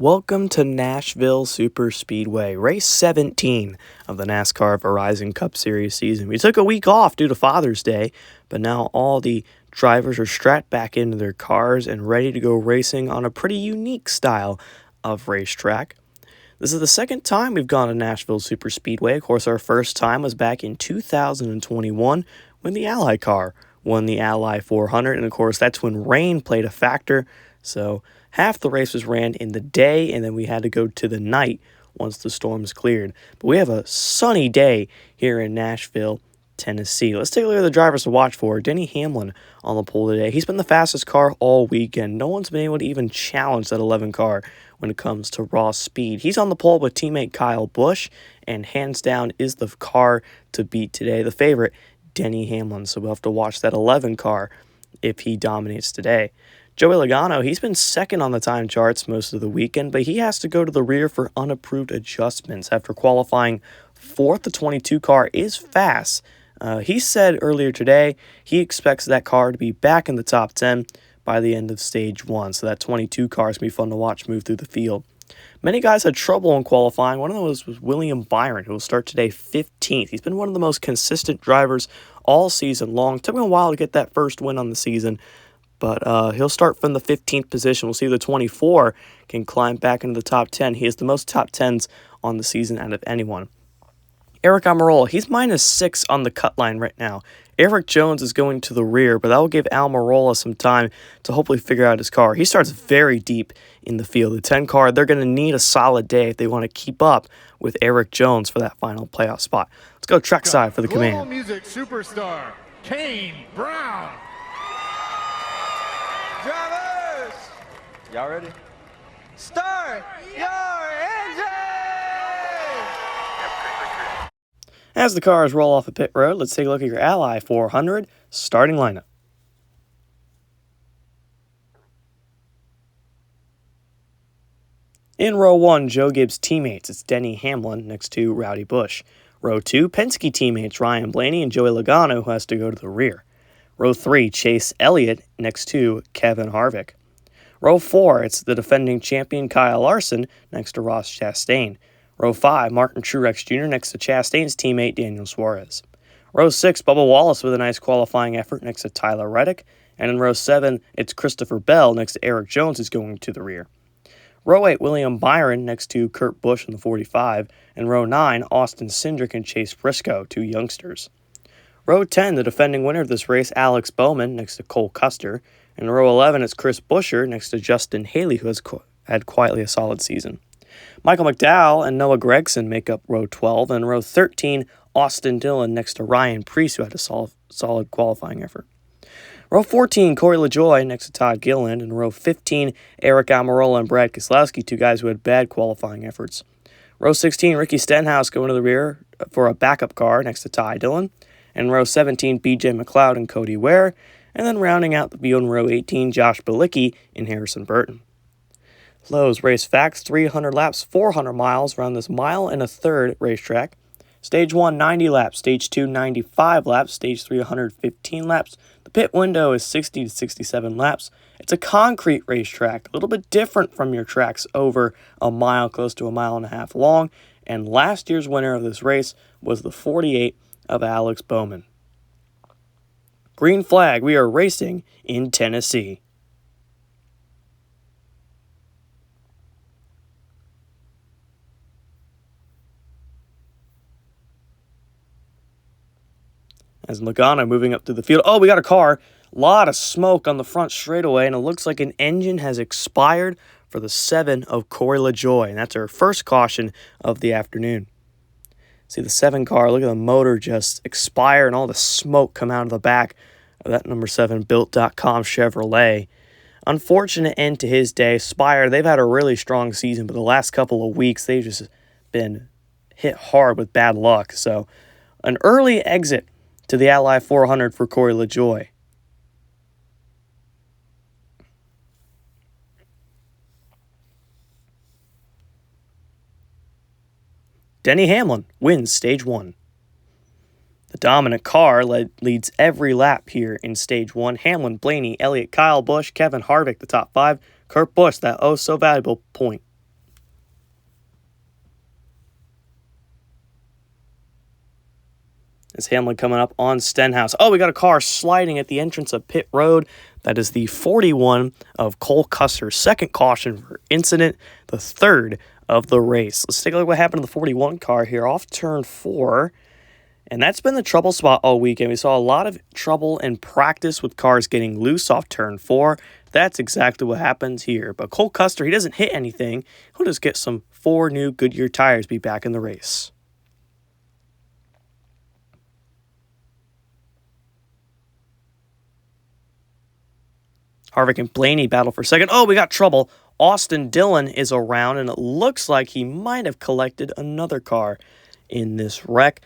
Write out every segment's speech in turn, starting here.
Welcome to Nashville Super Speedway, race 17 of the NASCAR Verizon Cup Series season. We took a week off due to Father's Day, but now all the drivers are strapped back into their cars and ready to go racing on a pretty unique style of racetrack. This is the second time we've gone to Nashville Super Speedway. Of course, our first time was back in 2021 when the Ally car won the Ally 400, and of course, that's when rain played a factor, so half the race was ran in the day, and then we had to go to the night once the storms cleared. But we have a sunny day here in Nashville, Tennessee. Let's take a look at the drivers to watch for. Denny Hamlin on the pole today. He's been the fastest car all weekend. No one's been able to even challenge that 11 car when it comes to raw speed. He's on the pole with teammate Kyle Busch, and hands down is the car to beat today. The favorite, Denny Hamlin. So we'll have to watch that 11 car if he dominates today. Joey Logano, he's been second on the time charts most of the weekend, but he has to go to the rear for unapproved adjustments after qualifying fourth. The 22 car is fast. He said earlier today he expects that car to be back in the top 10 by the end of stage 1, so that 22 car is going to be fun to watch move through the field. Many guys had trouble in qualifying. One of those was William Byron, who will start today 15th. He's been one of the most consistent drivers all season long. Took him a while to get that first win on the season, but he'll start from the 15th position. We'll see if the 24 can climb back into the top 10. He has the most top 10s on the season out of anyone. Aric Almirola, he's -6 on the cut line right now. Eric Jones is going to the rear, but that will give Almirola some time to hopefully figure out his car. He starts very deep in the field. The 10 car, they're going to need a solid day if they want to keep up with Eric Jones for that final playoff spot. Let's go trackside for the Global command. Music superstar, Kane Brown. Drivers, y'all ready? Start your engine! As the cars roll off the pit road, let's take a look at your Ally 400 starting lineup. In row 1, Joe Gibbs teammates, it's Denny Hamlin next to Rowdy Busch. Row 2, Penske teammates Ryan Blaney and Joey Logano, who has to go to the rear. Row 3, Chase Elliott next to Kevin Harvick. Row 4, it's the defending champion Kyle Larson next to Ross Chastain. Row 5, Martin Truex Jr. next to Chastain's teammate Daniel Suarez. Row 6, Bubba Wallace with a nice qualifying effort next to Tyler Reddick. And in row 7, it's Christopher Bell next to Eric Jones, who's going to the rear. Row 8, William Byron next to Kurt Busch in the 45. And row 9, Austin Cindric and Chase Briscoe, two youngsters. Row 10, the defending winner of this race, Alex Bowman next to Cole Custer. And row 11, it's Chris Buescher next to Justin Haley, who has had quietly a solid season. Michael McDowell and Noah Gragson make up row 12, and row 13, Austin Dillon next to Ryan Preece, who had a solid qualifying effort. Row 14, Corey LaJoie next to Todd Gilliland, and row 15, Aric Almirola and Brad Keselowski, two guys who had bad qualifying efforts. Row 16, Ricky Stenhouse going to the rear for a backup car next to Ty Dillon, and row 17, BJ McLeod and Cody Ware, and then rounding out the field in row 18, Josh Bilicki and Harrison Burton. Lowe's Race Facts, 300 laps, 400 miles around this mile and a third racetrack. Stage 1, 90 laps. Stage 2, 95 laps. Stage 3, 115 laps. The pit window is 60 to 67 laps. It's a concrete racetrack, a little bit different from your tracks over a mile, close to a mile and a half long. And last year's winner of this race was the 48 of Alex Bowman. Green flag, we are racing in Tennessee. As Logano moving up to the field. Oh, we got a car. A lot of smoke on the front straightaway, and it looks like an engine has expired for the 7 of Corey LaJoie, and that's our first caution of the afternoon. See the 7 car, look at the motor just expire and all the smoke come out of the back of that number 7 Built.com Chevrolet. Unfortunate end to his day. Spire, they've had a really strong season, but the last couple of weeks, they've just been hit hard with bad luck. So an early exit to the Ally 400 for Corey LaJoie. Denny Hamlin wins stage 1. The dominant car leads every lap here in stage 1. Hamlin, Blaney, Elliott, Kyle Busch, Kevin Harvick, the top 5. Kurt Busch, that oh-so-valuable point. As Hamlin coming up on Stenhouse. Oh, we got a car sliding at the entrance of pit road. That is the 41 of Cole Custer's second caution for incident, the third of the race. Let's take a look at what happened to the 41 car here off turn 4. And that's been the trouble spot all weekend. We saw a lot of trouble in practice with cars getting loose off turn 4. That's exactly what happens here. But Cole Custer, he doesn't hit anything. He'll just get some 4 new Goodyear tires, be back in the race. Harvick and Blaney battle for second. Oh, we got trouble. Austin Dillon is around, and it looks like he might have collected another car in this wreck.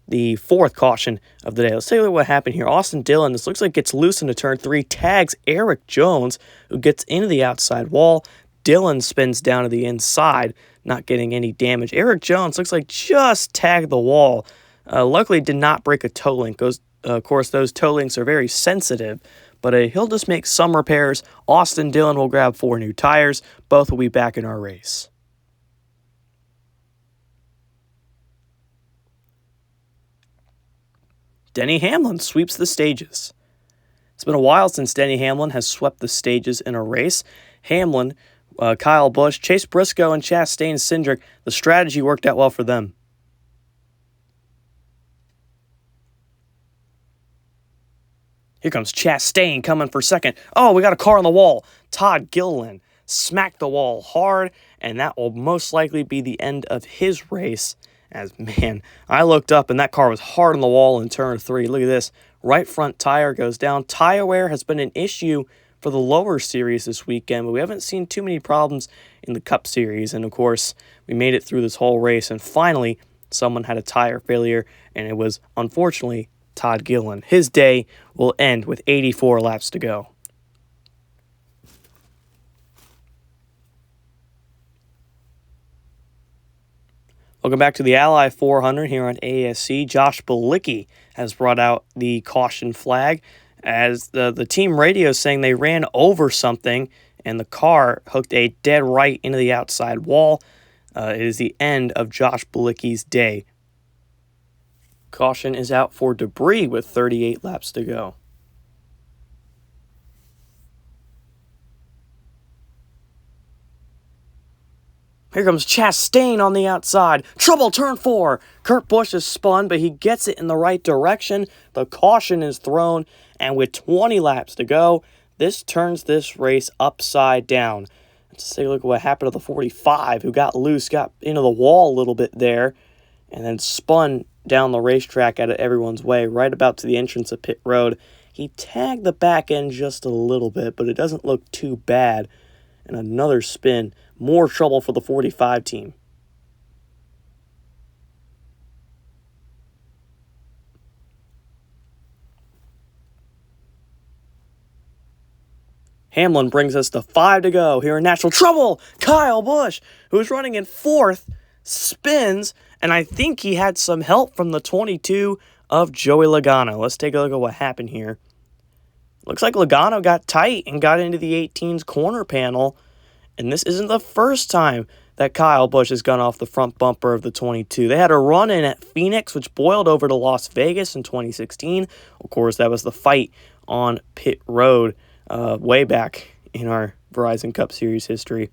The 4th caution of the day. Let's take a look at what happened here. Austin Dillon, this looks like gets loose into turn 3, tags Eric Jones, who gets into the outside wall. Dillon spins down to the inside, not getting any damage. Eric Jones looks like just tagged the wall. Luckily did not break a toe link. Of course, those toe links are very sensitive, but he'll just make some repairs. Austin Dillon will grab 4 new tires. Both will be back in our race. Denny Hamlin sweeps the stages. It's been a while since Denny Hamlin has swept the stages in a race. Hamlin, Kyle Busch, Chase Briscoe, and Chastain Cindric, the strategy worked out well for them. Here comes Chastain coming for second. Oh, we got a car on the wall. Todd Gilliland smacked the wall hard, and that will most likely be the end of his race. As, man, I looked up, and that car was hard on the wall in turn 3. Look at this. Right front tire goes down. Tire wear has been an issue for the lower series this weekend, but we haven't seen too many problems in the Cup Series. And, of course, we made it through this whole race, and finally, someone had a tire failure, and it was, unfortunately, Todd Gilliland. His day will end with 84 laps to go. Welcome back to the Ally 400 here on ASC. Josh Bilicki has brought out the caution flag as the team radio is saying they ran over something and the car hooked a dead right into the outside wall. It is the end of Josh Bilicki's day. Caution is out for debris with 38 laps to go. Here comes Chastain on the outside. Trouble, turn 4. Kurt Busch is spun, but he gets it in the right direction. The caution is thrown, and with 20 laps to go, this turns this race upside down. Let's take a look at what happened to the 45, who got loose, got into the wall a little bit there, and then spun down the racetrack out of everyone's way, right about to the entrance of pit road. He tagged the back end just a little bit, but it doesn't look too bad. And another spin. More trouble for the 45 team. Hamlin brings us to 5 to go here in Nashville. Trouble! Kyle Busch, who's running in 4th, spins, and I think he had some help from the 22 of Joey Logano. Let's take a look at what happened here. Looks like Logano got tight and got into the 18's corner panel, and this isn't the first time that Kyle Busch has gone off the front bumper of the 22. They had a run-in at Phoenix, which boiled over to Las Vegas in 2016. Of course, that was the fight on pit road way back in our Verizon Cup Series history.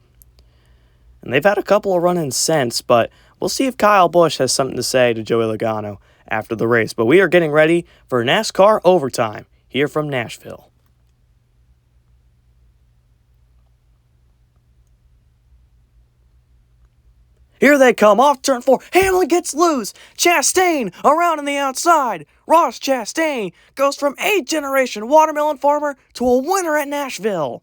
And they've had a couple of run-ins since, but we'll see if Kyle Busch has something to say to Joey Logano after the race. But we are getting ready for NASCAR Overtime here from Nashville. Here they come, off turn 4. Hamlin gets loose. Chastain around on the outside. Ross Chastain goes from 8th-generation watermelon farmer to a winner at Nashville.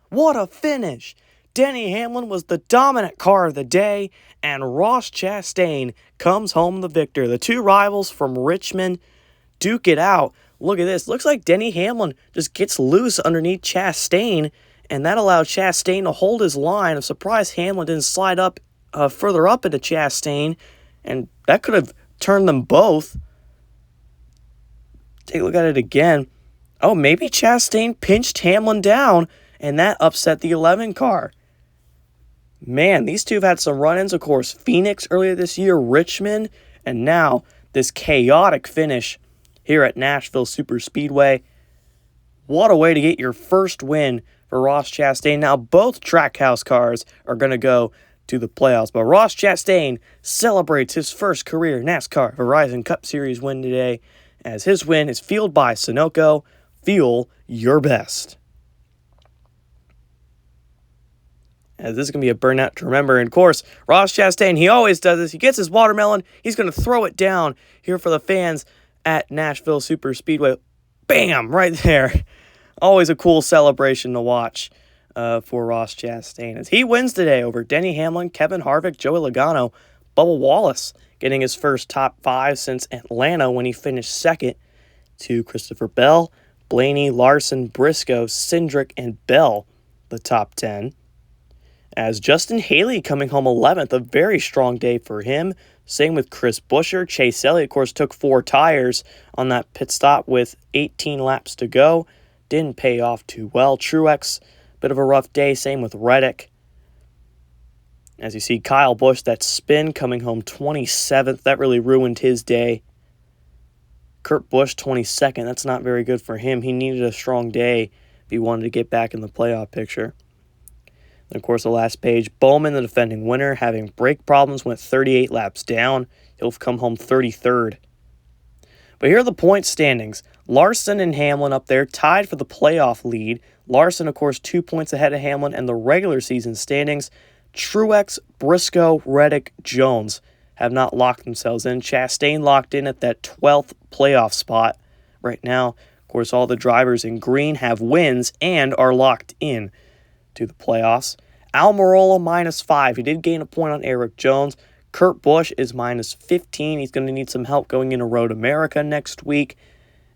What a finish. Denny Hamlin was the dominant car of the day, and Ross Chastain comes home the victor. The two rivals from Richmond duke it out. Look at this. Looks like Denny Hamlin just gets loose underneath Chastain, and that allowed Chastain to hold his line. I'm surprised Hamlin didn't slide up further up into Chastain, and that could have turned them both. Take a look at it again. Oh, maybe Chastain pinched Hamlin down, and that upset the 11 car. Man, these two have had some run-ins, of course. Phoenix earlier this year, Richmond, and now this chaotic finish here at Nashville Superspeedway. What a way to get your first win for Ross Chastain. Now, both Trackhouse cars are going to go to the playoffs, but Ross Chastain celebrates his first career NASCAR Verizon Cup Series win today, as his win is fueled by Sunoco. Fuel your best. As this is going to be a burnout to remember. And of course, Ross Chastain, he always does this. He gets his watermelon. He's going to throw it down here for the fans at Nashville Superspeedway. Bam! Right there. Always a cool celebration to watch for Ross Chastain, as he wins today over Denny Hamlin, Kevin Harvick, Joey Logano, Bubba Wallace, getting his first top 5 since Atlanta when he finished second to Christopher Bell, Blaney, Larson, Briscoe, Cindric, and Bell, the top 10. As Justin Haley coming home 11th, a very strong day for him. Same with Chris Buescher. Chase Elliott, of course, took 4 tires on that pit stop with 18 laps to go. Didn't pay off too well. Truex, bit of a rough day. Same with Reddick. As you see, Kyle Busch, that spin, coming home 27th. That really ruined his day. Kurt Busch, 22nd. That's not very good for him. He needed a strong day if he wanted to get back in the playoff picture. And of course, the last page, Bowman, the defending winner, having brake problems, went 38 laps down. He'll come home 33rd. But here are the point standings. Larson and Hamlin up there, tied for the playoff lead. Larson, of course, 2 points ahead of Hamlin, and the regular season standings. Truex, Briscoe, Reddick, Jones have not locked themselves in. Chastain locked in at that 12th playoff spot right now. Of course, all the drivers in green have wins and are locked in to the playoffs. Almirola -5. He did gain a point on Eric Jones. Kurt Busch is -15. He's going to need some help going into Road America next week.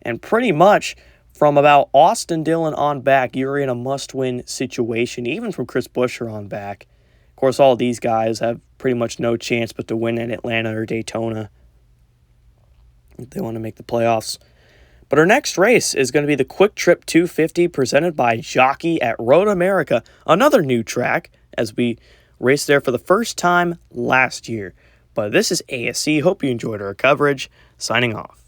And pretty much from about Austin Dillon on back, you're in a must-win situation, even from Chris Buescher on back. Of course, all these guys have pretty much no chance but to win at Atlanta or Daytona if they want to make the playoffs. But our next race is going to be the Quick Trip 250 presented by Jockey at Road America, another new track, as we raced there for the first time last year. But this is ASC. Hope you enjoyed our coverage. Signing off.